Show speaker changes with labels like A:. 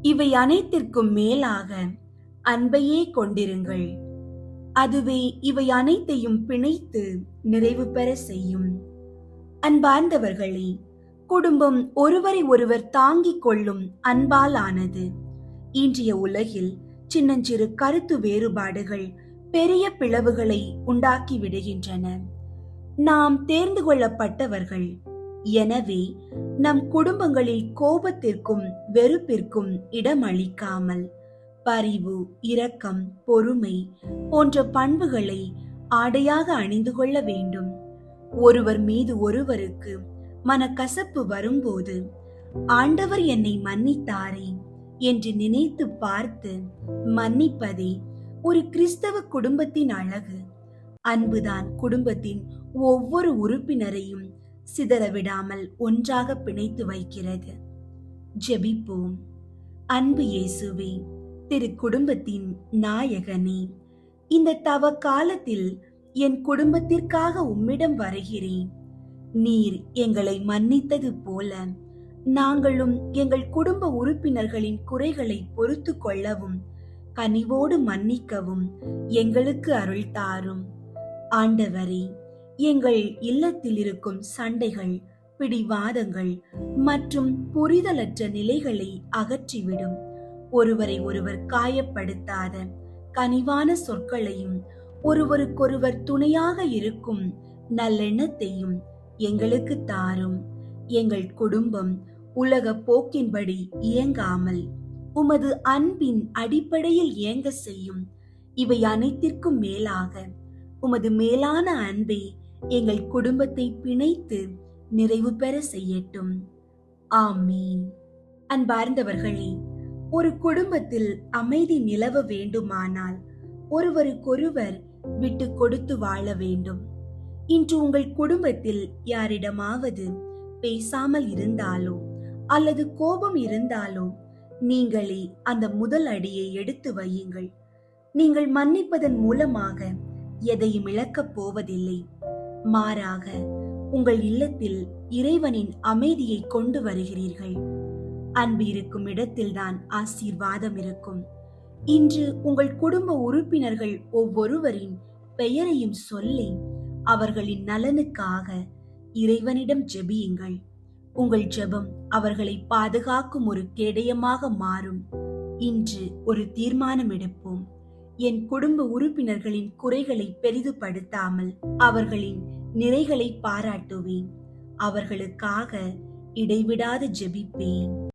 A: இவை அனைத்திற்கும் மேலாக அன்பையே கொண்டிருங்கள். அதுவே இவை அனைத்தையும் பிணைத்து நிறைவு பெற செய்யும். அன்பார்ந்தவர்களே, குடும்பம் ஒருவரை ஒருவர் தாங்கிக் கொள்ளும் அன்பால் ஆனது. இன்றைய உலகில் சின்னஞ்சிறு கருத்து வேறுபாடுகள் பெரிய பிளவுகளை உண்டாக்கி விடுகின்றன. நாம் தேர்ந்து கொள்ளப்பட்டவர்கள். எனவே நம் குடும்பங்களில் கோபத்திற்கும் வெறுப்பிற்கும் இடமளிக்காமல் பரிவு, இரக்கம், பொறுமை போன்ற பண்புகளை ஆடையாக அணிந்து கொள்ள வேண்டும். ஒருவர் மீது ஒருவருக்கு மனக்கசப்பு வரும்போது, ஆண்டவர் என்னை மன்னித்தாரே என்று நினைத்து பார்த்து மன்னிப்பதே ஒரு கிறிஸ்தவ குடும்பத்தின் அழகு. அன்புதான் குடும்பத்தின் ஒவ்வொரு உறுப்பினரையும் சிதறவிடாமல் ஒன்றாக பிணைத்து வைக்கிறது. ஜெபிப்போம். அன்பு இயேசுவே, திரு குடும்பத்தின் நாயகனே, இந்த தவ காலத்தில் என் குடும்பத்திற்காக உம்மிடம் வருகிறேன். நீர் எங்களை மன்னித்தது போல நாங்களும் எங்கள் குடும்ப உறுப்பினர்களின் குறைகளை பொறுத்து கொள்ளவும் கனிவோடு மன்னிக்கவும் எங்களுக்கு அருள் தாரும். ஆண்டவரே, எங்கள் இல்லத்தில் இருக்கும் சண்டைகள், பிடிவாதங்கள் மற்றும் புரிதலற்ற நிலைகளை அகற்றிவிடும். ஒருவரை ஒருவர் காயப்படுத்தாத கனிவான சொற்களையும் ஒருவருக்கொருவர் துணையாக இருக்கும் நல்லெண்ணத்தையும் எங்களுக்கு தாரும். எங்கள் குடும்பம் உலக போக்கின்படி இயங்காமல் உமது அன்பின் அடிப்படையில் இயங்க செய்யும். இவை அனைத்திற்கும் மேலாக உமது மேலான அன்பே எங்கள் குடும்பத்தை பிணைத்து நிறைவு பெற செய்யட்டும். ஆமீன். அன்பார்ந்தவர்களே, ஒரு குடும்பத்தில் அமைதி நிலவ வேண்டுமானால் ஒருவருக்கொருவர் விட்டு கொடுத்து வாழ வேண்டும். இன்று உங்கள் குடும்பத்தில் யாரிடமாவது பேசாமல் இருந்தாலோ அல்லது கோபம் இருந்தாலோ நீங்களே அந்த முதல் அடியை எடுத்து வையுங்கள். நீங்கள் மன்னிப்பதன் மூலமாக எதையும் இழக்கப் போவதில்லை. மாறாக உங்கள் இல்லத்தில் இறைவனின் அமைதியை கொண்டு வருகிறீர்கள். அன்பு இருக்கும் இடத்தில்தான் ஆசீர்வாதம் இருக்கும். இன்று உங்கள் குடும்ப உறுப்பினர்கள் ஒவ்வொருவரின் பெயரையும் சொல்லி அவர்களின் நலனுக்காக இறைவனிடம் ஜெபியுங்கள். உங்கள் ஜெபம் அவர்களை பாதுகாக்கும் ஒரு கேடயமாக மாறும். இன்று ஒரு தீர்மானம் எடுப்போம். என் குடும்ப உறுப்பினர்களின் குறைகளை பெரிதுபடுத்தாமல் அவர்களின் நிறைகளை பாராட்டுவேன். அவர்களுக்காக இடைவிடாது ஜெபிப்பேன்.